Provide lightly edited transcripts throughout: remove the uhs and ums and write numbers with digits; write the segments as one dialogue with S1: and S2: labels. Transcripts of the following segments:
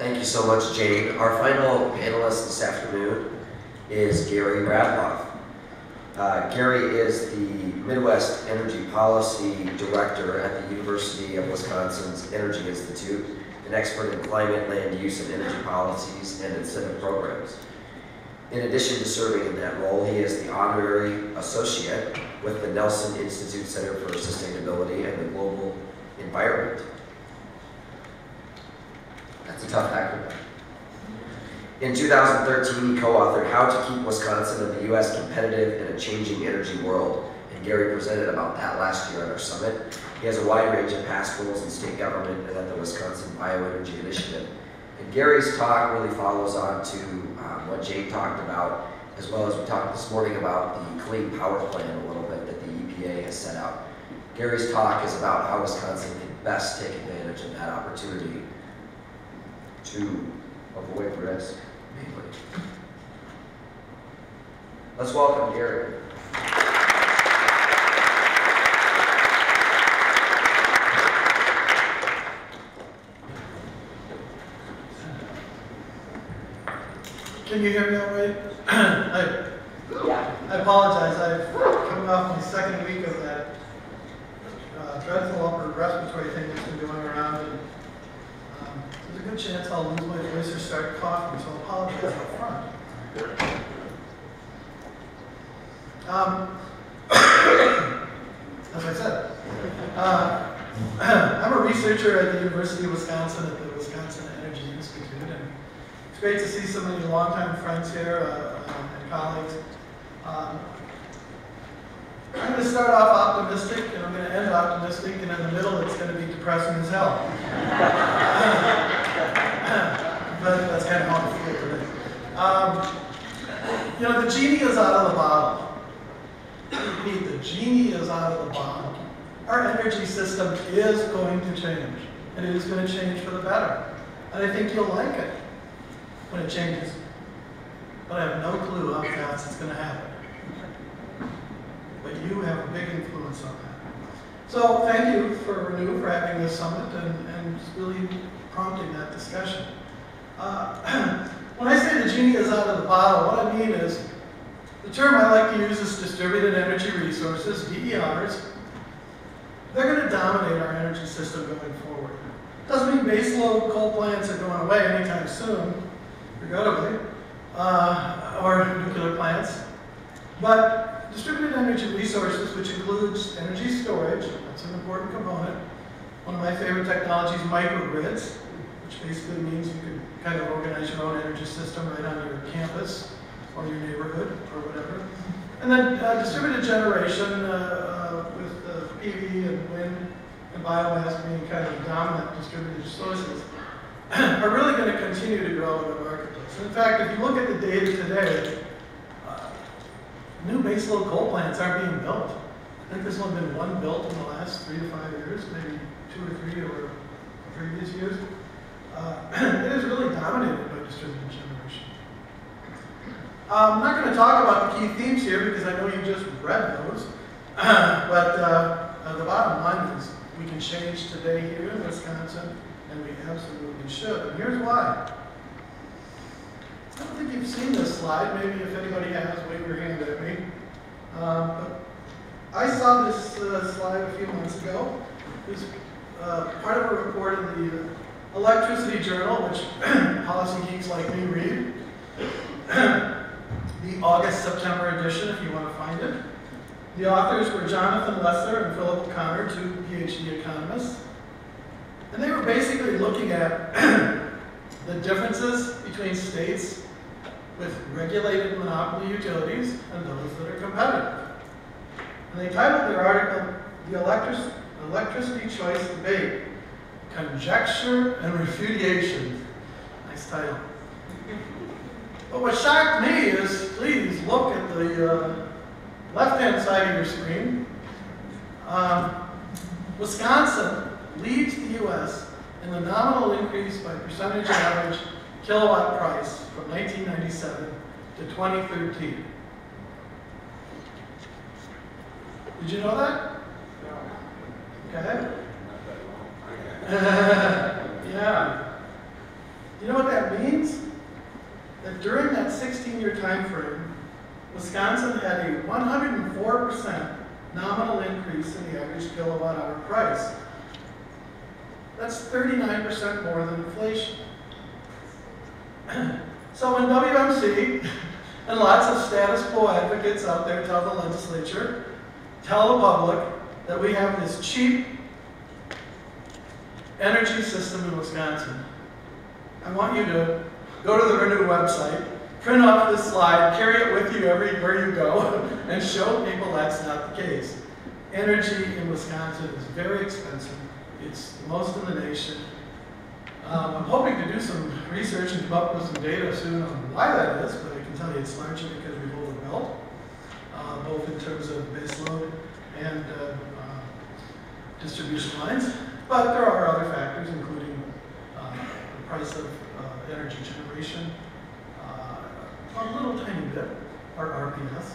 S1: Thank you so much, Jane. Our final panelist this afternoon is Gary Radloff. Gary is the Midwest Energy Policy Director at the University of Wisconsin's Energy Institute, an expert in climate, land use, and energy policies and incentive programs. In addition to serving in that role, he is the Honorary Associate with the Nelson Institute Center for Sustainability and the Global Environment. That's a tough acronym. In 2013, he co-authored How to Keep Wisconsin and the U.S. Competitive in a Changing Energy World, and Gary presented about that last year at our summit. He has a wide range of past roles in state government and at the Wisconsin Bioenergy Initiative. And Gary's talk really follows on to what Jane talked about, as well as we talked this morning about the Clean Power Plan a little bit that the EPA has set out. Gary's talk is about how Wisconsin can best take advantage of that opportunity to avoid risk, mainly. Let's welcome Gary.
S2: Can you hear me all right? I apologize. I've come off my second week of that dreadful upper respiratory thing that's been going around, and there's a good chance I'll lose my voice or start coughing, so I'll apologize up front. As I said, I'm a researcher at the University of Wisconsin at the Wisconsin Energy Institute, and it's great to see so many longtime friends here and colleagues. I'm going to start off optimistic, and I'm going to end optimistic, and in the middle it's going to be depressing as hell. But that's kind of how I feel today. You know, the genie is out of the bottle. Repeat, the genie is out of the bottle. Our energy system is going to change, and it is going to change for the better. And I think you'll like it when it changes. But I have no clue how fast it's going to happen. But you have a big influence on that. So thank you for Renew for having this summit and really prompting that discussion. When I say the genie is out of the bottle, what I mean is the term I like to use is distributed energy resources, DERs. They're going to dominate our energy system going forward. Doesn't mean baseload coal plants are going away anytime soon, regrettably, or nuclear plants. But distributed energy resources, which includes energy storage, that's an important component. One of my favorite technologies, microgrids, which basically means you can kind of organize your own energy system right on your campus or your neighborhood or whatever. And then distributed generation with PV and wind and biomass being kind of dominant distributed sources are really going to continue to grow in the marketplace. In fact, if you look at the data today, new baseload coal plants aren't being built. I think there's only been one built in the last 3 to 5 years, maybe 2 or 3 over previous years. It is really dominated by distributed generation. I'm not going to talk about the key themes here because I know you just read those. But the bottom line is we can change today here in Wisconsin, and we absolutely should. And here's why. I don't think you've seen this slide. Maybe if anybody has, wave your hand at me. But I saw this slide a few months ago. It was part of a report in the Electricity Journal, which policy geeks like me read. The August-September edition, if you want to find it. The authors were Jonathan Lesser and Philip O'Connor, 2 PhD economists. And they were basically looking at the differences between states with regulated monopoly utilities and those that are competitive. And they titled their article, The Electricity Choice Debate, Conjecture and Refutation. Nice title. But what shocked me is, please look at the left-hand side of your screen. Wisconsin leads the U.S. in the nominal increase by percentage average kilowatt price from 1997 to 2013. Did you know that? Okay. Yeah. You know what that means? That during that 16-year time frame, Wisconsin had a 104% nominal increase in the average kilowatt hour price. That's 39% more than inflation. So when WMC and lots of status quo advocates out there tell the legislature, tell the public that we have this cheap energy system in Wisconsin, I want you to go to the Renew website, print off this slide, carry it with you everywhere you go, and show people that's not the case. Energy in Wisconsin is very expensive. It's the most in the nation. I'm hoping to do some research and come up with some data soon on why that is, but I can tell you it's largely because we hold the belt, both in terms of base load and distribution lines. But there are other factors, including the price of energy generation, a little tiny bit, or RPS,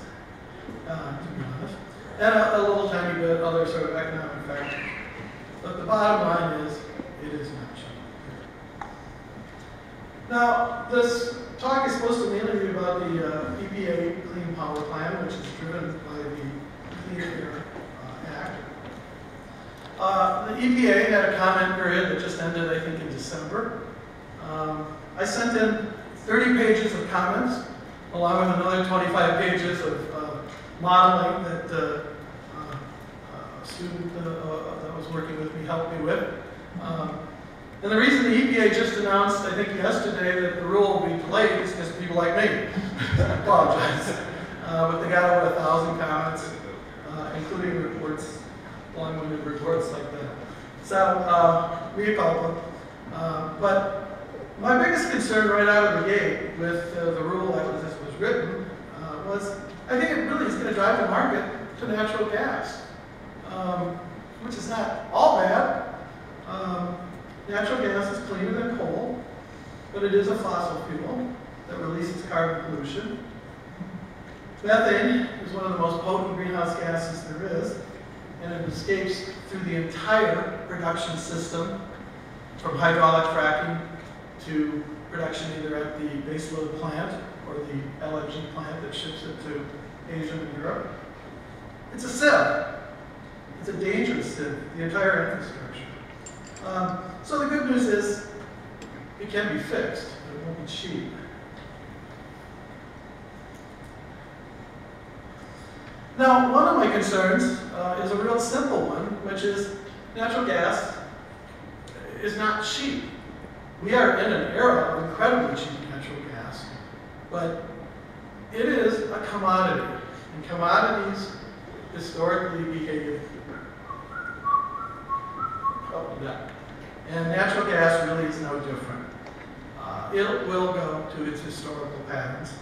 S2: to be honest, and a little tiny bit other sort of economic factors. But the bottom line is, it is not cheap. Now, this talk is supposed to mainly be about the EPA Clean Power Plan, which is driven by the Clean Air Act. The EPA had a comment period that just ended, I think, in December. I sent in 30 pages of comments, along with another 25 pages of modeling that a student that was working with me helped me with. And the reason the EPA just announced, I think yesterday, that the rule will be delayed is because people like me. I apologize. But they got over 1,000 comments, including reports, long-winded reports like that. So, we called them. But my biggest concern right out of the gate with the rule as this was written was, I think it really is going to drive the market to natural gas, which is not all bad. Natural gas is cleaner than coal, but it is a fossil fuel that releases carbon pollution. Methane is one of the most potent greenhouse gases there is, and it escapes through the entire production system, from hydraulic fracking to production either at the baseload plant or the LNG plant that ships it to Asia and Europe. It's a sieve. It's a dangerous sieve, the entire infrastructure. So the good news is it can be fixed, but it won't be cheap. Now, one of my concerns is a real simple one, which is natural gas is not cheap. We are in an era of incredibly cheap natural gas, but it is a commodity, and commodities historically behave and natural gas really is no different. It will go to its historical patterns.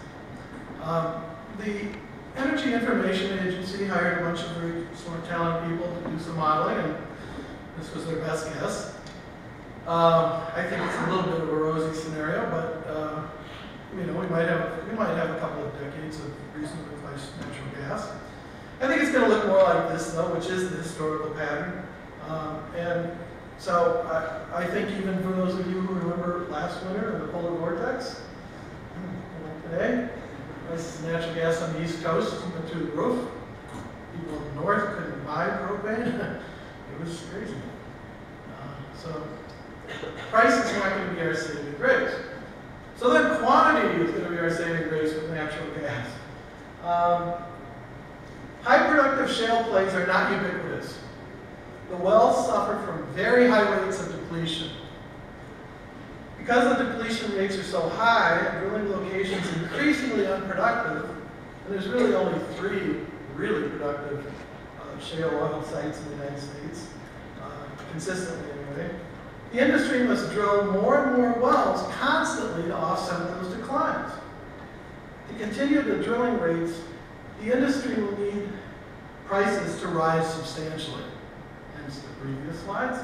S2: The Energy Information Agency hired a bunch of very smart, talented people to do some modeling, and this was their best guess. I think it's a little bit of a rosy scenario, but you know, we might have a couple of decades of reasonably priced natural gas. I think it's going to look more like this, though, which is the historical pattern. And so I think even for those of you who remember last winter and the polar vortex, like today, prices of natural gas on the East Coast went through the roof. People in the North couldn't buy propane. It was crazy. So price is not going to be our saving grace. So then quantity is going to be our saving grace with natural gas. High productive shale plays are not ubiquitous. The wells suffer from very high rates of depletion. Because the depletion rates are so high, drilling locations increasingly unproductive, and there's really only 3 really productive shale oil sites in the United States, consistently anyway. The industry must drill more and more wells constantly to offset those declines. To continue the drilling rates, the industry will need prices to rise substantially, hence the previous slides,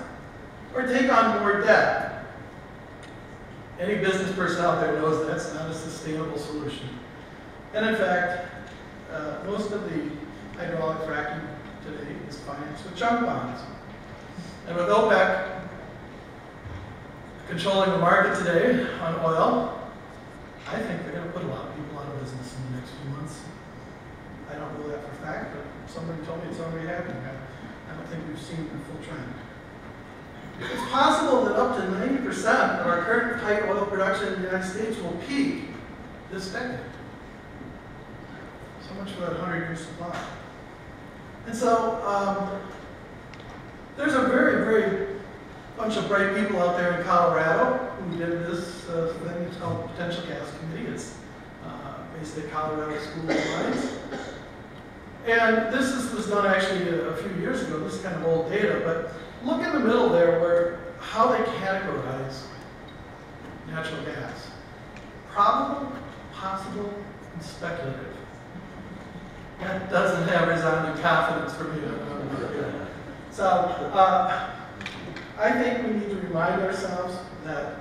S2: or take on more debt. Any business person out there knows that's not a sustainable solution. And in fact, most of the hydraulic fracking today is financed with junk bonds. And with OPEC controlling the market today on somebody told me it's already happening. I don't think we've seen the full trend. It's possible that up to 90% of our current tight oil production in the United States will peak this decade. So much for that 100-year supply. And so there's a very bunch of bright people out there in Colorado who did this thing. It's called the Potential Gas Committee. It's based at Colorado School of Mines. And this was done actually a few years ago. This is kind of old data, but look in the middle there where how they categorize natural gas. Probable, possible, and speculative. That doesn't have resounding confidence for me. So I think we need to remind ourselves that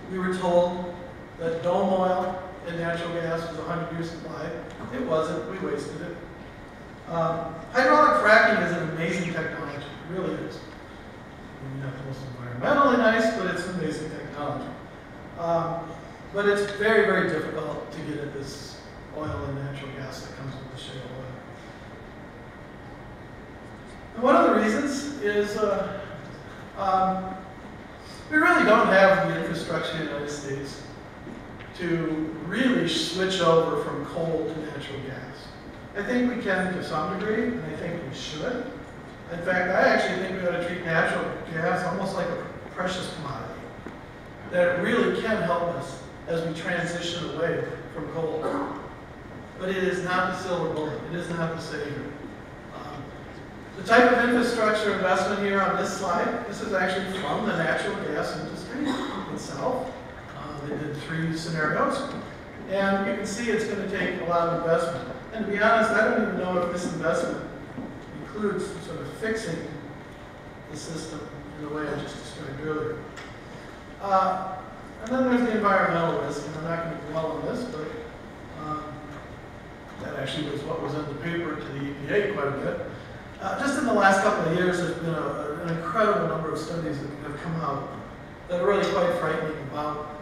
S2: we were told that dome oil and natural gas was a 100-year supply. It wasn't. We wasted it. Hydraulic fracking is an amazing technology. It really is. Maybe not the most environmentally nice, but it's an amazing technology. But it's very difficult to get at this oil and natural gas that comes with the shale oil. And one of the reasons is we really don't have the infrastructure in the United States to really switch over from coal to natural gas. I think we can to some degree, and I think we should. In fact, I actually think we ought to treat natural gas almost like a precious commodity, that it really can help us as we transition away from coal. But it is not the silver bullet. It is not the savior. The type of infrastructure investment here on this slide, this is actually from the natural gas industry itself. They did 3 scenarios. And you can see it's going to take a lot of investment. And to be honest, I don't even know if this investment includes sort of fixing the system in the way I just described earlier. And then there's the environmental risk, and I'm not going to dwell on this, but that actually was what was in the paper to the EPA quite a bit. Just in the last couple of years, there's been an incredible number of studies that have come out that are really quite frightening about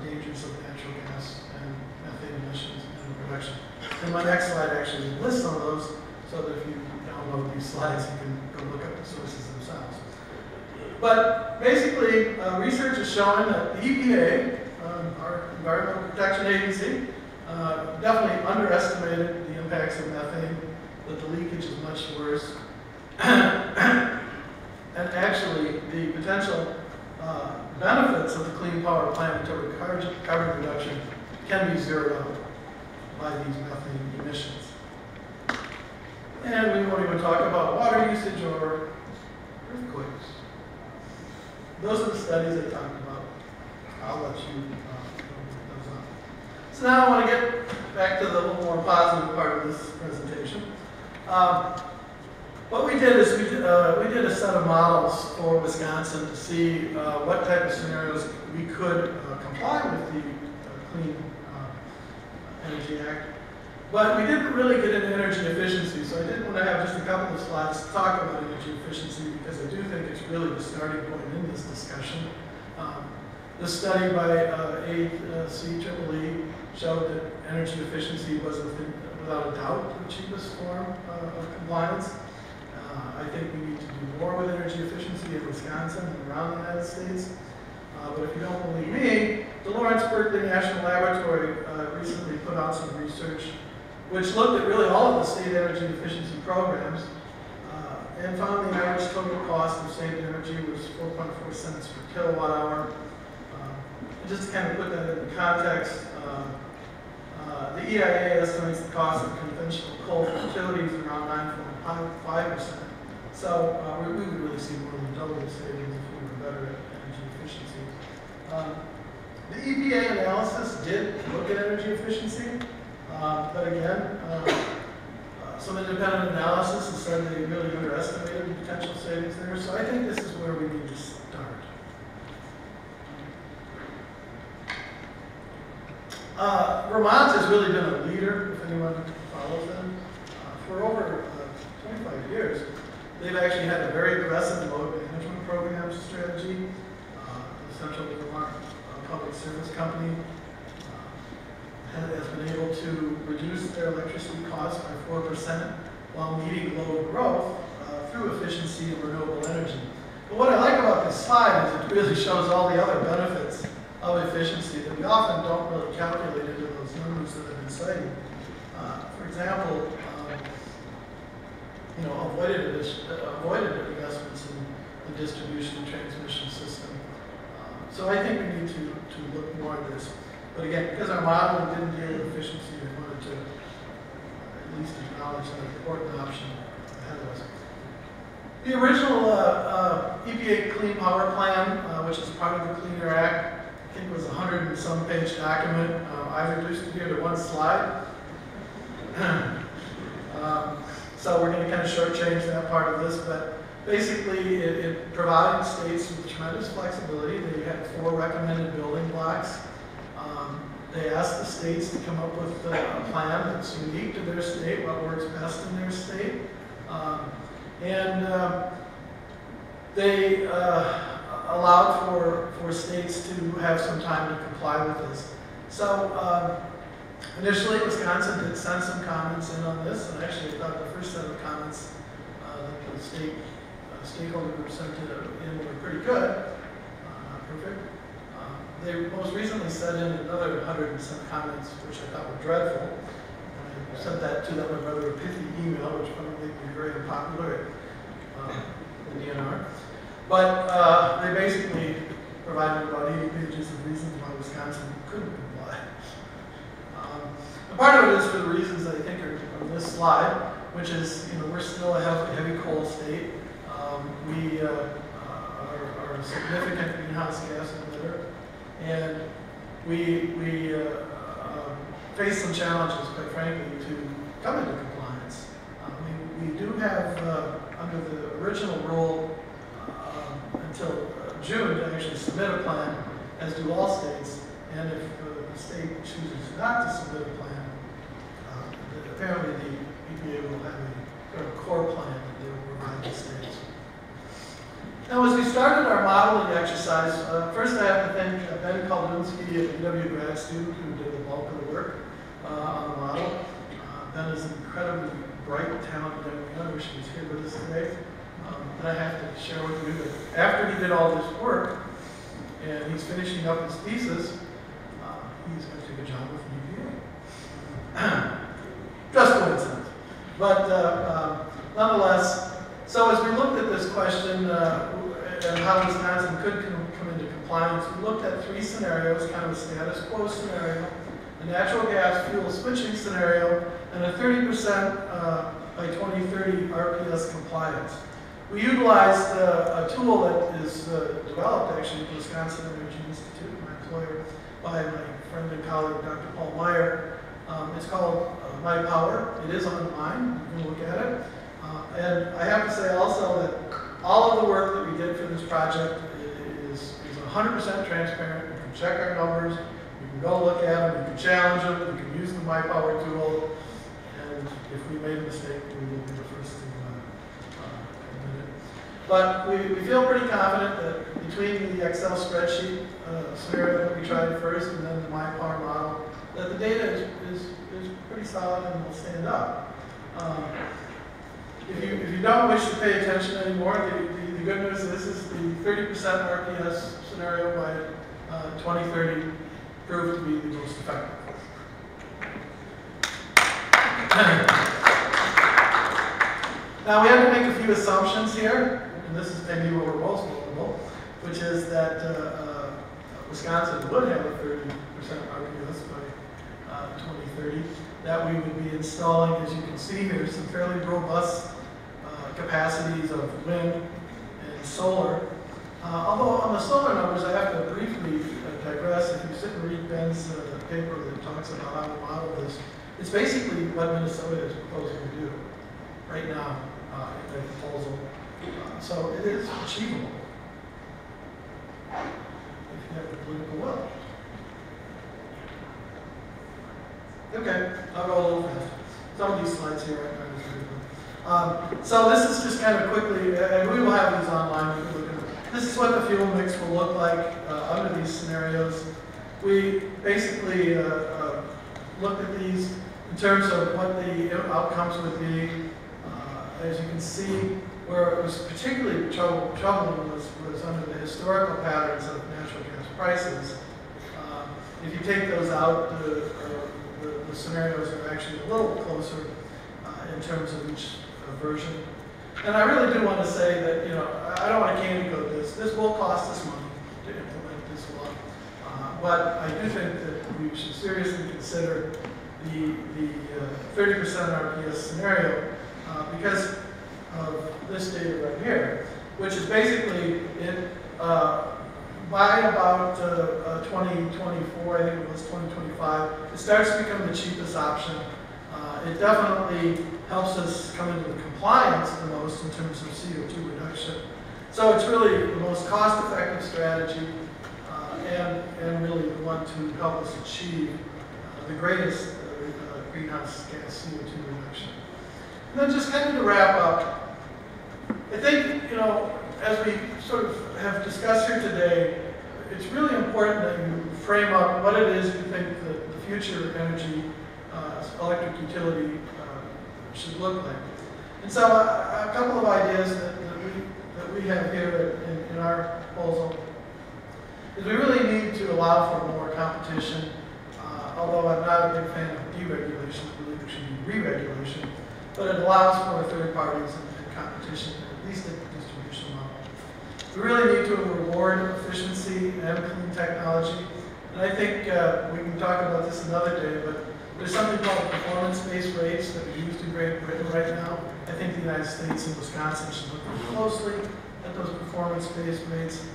S2: the dangers of natural gas and methane emissions in the production. And my next slide actually lists some of those, so that if you download these slides, you can go look up the sources themselves. But basically, research is showing that the EPA, our Environmental Protection Agency, definitely underestimated the impacts of methane, that the leakage is much worse. And actually, the potential benefits of the Clean Power Plan in terms of carbon reduction can be zeroed out by these methane emissions. And we won't even talk about water usage or earthquakes. Those are the studies I talked about. I'll let you look those up. So now I want to get back to the little more positive part of this presentation. What we did is we did a set of models for Wisconsin to see what type of scenarios we could comply with the Clean Energy Act. But we didn't really get into energy efficiency, so I did want to have just a couple of slides to talk about energy efficiency because I do think it's really the starting point in this discussion. This study by ACEE showed that energy efficiency was without a doubt the cheapest form of compliance. I think we need to do more with energy efficiency in Wisconsin and around the United States. But if you don't believe me, the Lawrence Berkeley National Laboratory recently put out some research which looked at really all of the state energy efficiency programs and found the average total cost of saved energy was 4.4 cents per kilowatt hour. And just to kind of put that into context, the EIA estimates the cost of conventional coal for utilities around 9.5%. So we would really see more than double the savings if we were better at energy efficiency. The EPA analysis did look at energy efficiency, but again, some independent analysis has said they really underestimated the potential savings there. So I think this is where we need to start. Vermont has really been a leader, if anyone follows them. For over 25 years, they've actually had a very aggressive load management program strategy. The Central Vermont Public Service Company has been able to reduce their electricity costs by 4% while meeting load growth through efficiency and renewable energy. But what I like about this slide is it really shows all the other benefits of efficiency that we often don't really calculate into those numbers that I've been citing. For example, avoided investments in the distribution and transmission system. So I think we need to look more at this. But again, because our modeling didn't deal with efficiency, we wanted to at least acknowledge an important option ahead of us. The original EPA Clean Power Plan, which is part of the Cleaner Act, I think was a 100 and some page document. I've reduced it here to one slide. So we're going to kind of shortchange that part of this, but basically it provided states with tremendous flexibility. They had 4 recommended building blocks. They asked the states to come up with a plan that's unique to their state, what works best in their state. They allowed for states to have some time to comply with this. So initially, Wisconsin did send some comments in on this, and actually I thought the first set of comments that the state stakeholder group sent in were pretty good, not perfect. They most recently sent in another 100 and some comments, which I thought were dreadful. I sent that to them in a rather pithy email, which probably made me very unpopular at the DNR. But they basically provided about 80 pages of reasons why Wisconsin couldn't comply. Part of it is for the reasons that I think are on this slide, which is, we're still a heavy coal state. We are a significant greenhouse gas emitter, and we face some challenges, quite frankly, to come into compliance. We do have, under the original rule, until June to actually submit a plan, as do all states, and if the state chooses not to submit a plan, apparently the EPA will have a core plan that they will provide to states. Now, as we started our modeling exercise, first I have to thank Ben Kaldunski, a UW grad student who did the bulk of the work on the model. Ben is an incredibly bright, talented young man. I wish he was here with us today. And I have to share with you that after he did all this work, and he's finishing up his thesis, he's going to take a job with the EPA. Just coincidence. But nonetheless, so as we looked at this question and how Wisconsin could come into compliance, we looked at 3 scenarios, kind of a status quo scenario, a natural gas fuel switching scenario, and a 30% by 2030 RPS compliance. We utilized a tool that is developed actually at the Wisconsin Bioenergy Initiative, my employer, by my friend and colleague, Dr. Paul Meyer. It's called My Power. It is online. You can look at it. And I have to say also that all of the work that we did for this project is 100% transparent. You can check our numbers. You can go look at them. You can challenge them. You can use the My Power tool. And if we made a mistake, we will be the first to admit it. But we feel pretty confident that between the Excel spreadsheet scenario that we tried first and then the My Power model, that the data is pretty solid and will stand up. If you don't wish to pay attention anymore, the good news is this is the 30% RPS scenario by 2030 proved to be the most effective. Now we have to make a few assumptions here, and this is maybe where we're most vulnerable, which is that Wisconsin would have a 30% RPS by 2030. That we would be installing, as you can see here, some fairly robust capacities of wind and solar. Although on the solar numbers, I have to briefly digress. If you sit and read Ben's paper that talks about how to model this, it's basically what Minnesota is proposing to do right now in their proposal. So it is achievable if you have the political will. Okay, I'll go a little fast. Some of these slides here I just read them. So this is just kind of quickly, and we will have these online. You can look at them. This is what the fuel mix will look like under these scenarios. We basically looked at these in terms of what the outcomes would be. As you can see, where it was particularly troubling was under the historical patterns of natural gas prices. If you take those out, the scenarios are actually a little closer in terms of each version. And I really do want to say that, you know, I don't want to candy coat this. This will cost us money to implement this law. But I do think that we should seriously consider the 30% RPS scenario because of this data right here, which is basically it by about 2024, I think it was 2025, it starts to become the cheapest option. It definitely helps us come into the compliance the most in terms of CO2 reduction. So it's really the most cost-effective strategy and really the one to help us achieve the greatest greenhouse gas CO2 reduction. And then just kind of to wrap up, I think, you know, as we sort of have discussed here today, it's really important that you frame up what it is you think the future energy electric utility should look like. And so a couple of ideas that we have here in our proposal is we really need to allow for more competition, although I'm not a big fan of deregulation, I believe it should be re-regulation, but it allows for third parties and competition, at least at the distribution level. We really need to reward efficiency and clean technology, and I think we can talk about this another day, but there's something called performance-based rates that we use in Great Britain right now. I think the United States and Wisconsin should look closely at those performance-based rates.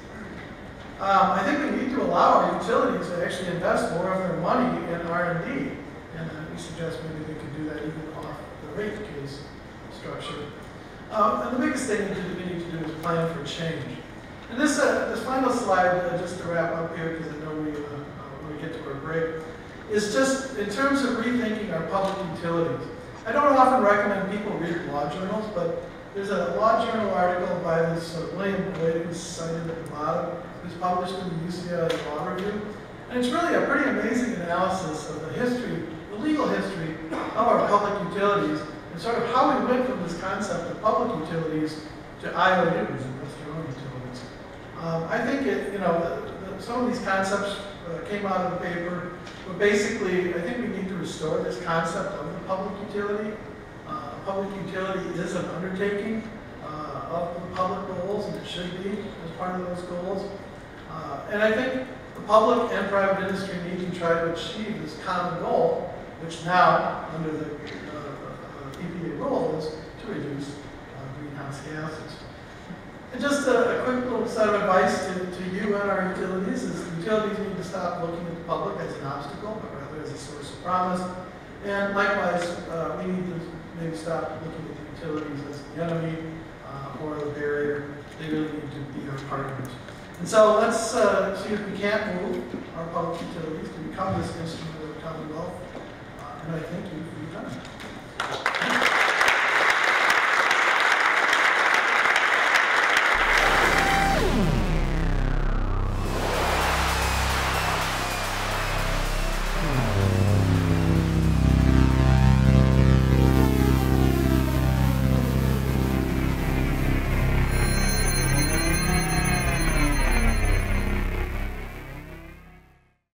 S2: I think we need to allow our utilities to actually invest more of their money in R&D, and we suggest maybe they could do that even off the rate case structure. And the biggest thing we need to do is plan for change. And this final slide, just to wrap up here, because I know we when we get to our break, is just in terms of rethinking our public utilities. I don't often recommend people read law journals, but there's a law journal article by this William Boyd, who's cited at the bottom, who's published in the UCLA Law Review. And it's really a pretty amazing analysis of the history, the legal history of our public utilities, and sort of how we went from this concept of public utilities to IOUs, investor-owned utilities. I think some of these concepts came out of the paper, but basically, I think we need to restore this concept of the public utility. Public utility is an undertaking of the public goals, and it should be as part of those goals. And I think the public and private industry need to try to achieve this common goal, which now, under the EPA rule, is to reduce greenhouse gases. And just a quick little set of advice to you and our utilities is utilities need to stop looking at the public as an obstacle, but rather as a source of promise. And likewise, we need to maybe stop looking at the utilities as the enemy or the barrier. They really need to be our partners. And so let's see if we can't move our public utilities to become this instrument of the Commonwealth. And I thank you for your time.